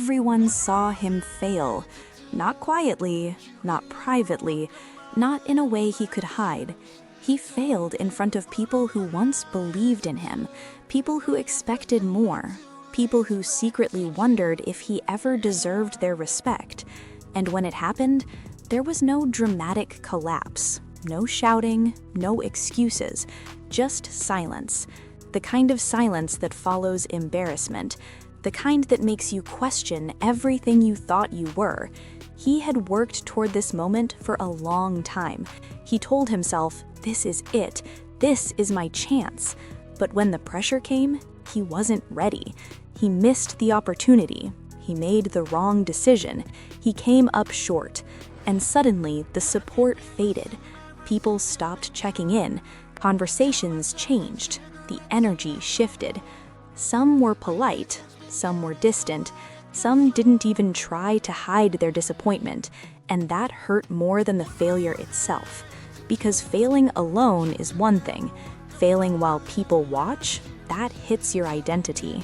everyone saw him fail. Not quietly, not privately, not in a way he could hide. He failed in front of people who once believed in him, people who expected more, people who secretly wondered if he ever deserved their respect. And when it happened, there was no dramatic collapse, no shouting, no excuses, just silence. The kind of silence that follows embarrassment, the kind that makes you question everything you thought you were. He had worked toward this moment for a long time. He told himself, "This is it. This is my chance." But when the pressure came, he wasn't ready. He missed the opportunity. He made the wrong decision. He came up short. And suddenly, the support faded. People stopped checking in. Conversations changed. The energy shifted. Some were polite, some were distant, some didn't even try to hide their disappointment, and that hurt more than the failure itself. Because failing alone is one thing. Failing while people watch, that hits your identity.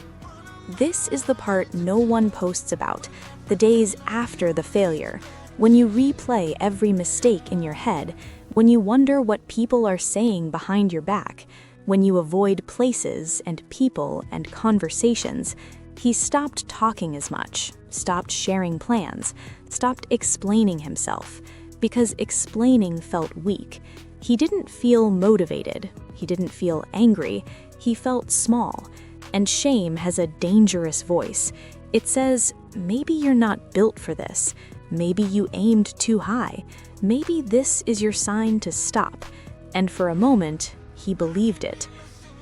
This is the part no one posts about, the days after the failure, when you replay every mistake in your head, when you wonder what people are saying behind your back, when you avoid places and people and conversations. He stopped talking as much, stopped sharing plans, stopped explaining himself, because explaining felt weak. He didn't feel motivated, he didn't feel angry, he felt small. And shame has a dangerous voice. It says, maybe you're not built for this, maybe you aimed too high, maybe this is your sign to stop. And for a moment, he believed it.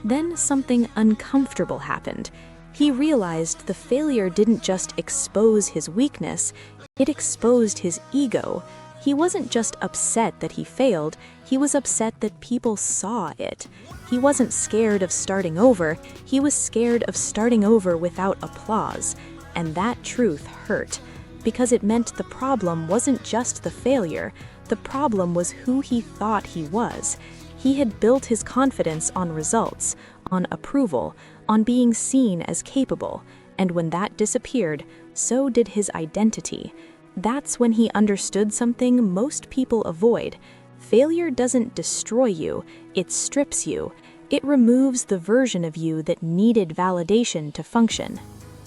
Then something uncomfortable happened. He realized the failure didn't just expose his weakness, it exposed his ego. He wasn't just upset that he failed, he was upset that people saw it. He wasn't scared of starting over, he was scared of starting over without applause. And that truth hurt, because it meant the problem wasn't just the failure, the problem was who he thought he was. He had built his confidence on results, on approval, on being seen as capable, and when that disappeared, so did his identity. That's when he understood something most people avoid. Failure doesn't destroy you, it strips you. It removes the version of you that needed validation to function.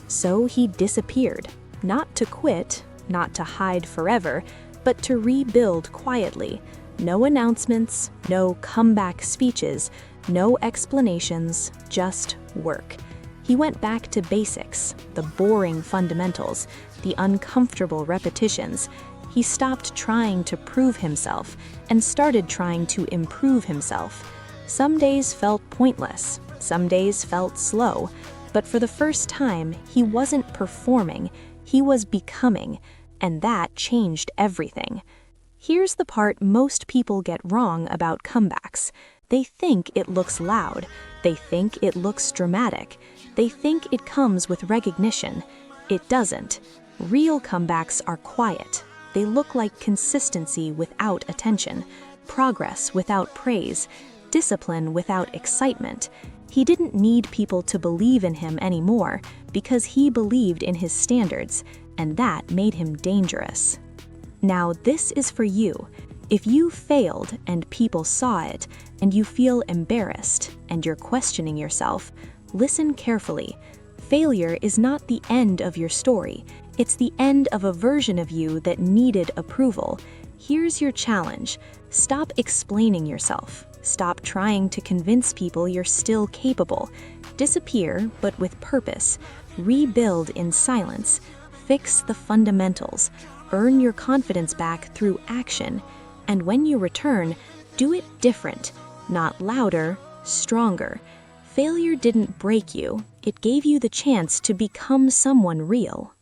So he disappeared, not to quit, not to hide forever, but to rebuild quietly. No announcements, no comeback speeches, no explanations, just work. He went back to basics, the boring fundamentals, the uncomfortable repetitions. He stopped trying to prove himself and started trying to improve himself. Some days felt pointless, some days felt slow, but for the first time, he wasn't performing, he was becoming, and that changed everything. Here's the part most people get wrong about comebacks. They think it looks loud. They think it looks dramatic. They think it comes with recognition. It doesn't. Real comebacks are quiet. They look like consistency without attention, progress without praise, discipline without excitement. He didn't need people to believe in him anymore because he believed in his standards, and that made him dangerous. Now, this is for you. If you failed and people saw it, and you feel embarrassed, and you're questioning yourself, listen carefully. Failure is not the end of your story. It's the end of a version of you that needed approval. Here's your challenge. Stop explaining yourself. Stop trying to convince people you're still capable. Disappear, but with purpose. Rebuild in silence. Fix the fundamentals. Earn your confidence back through action. And when you return, do it different, not louder, stronger. Failure didn't break you, it gave you the chance to become someone real.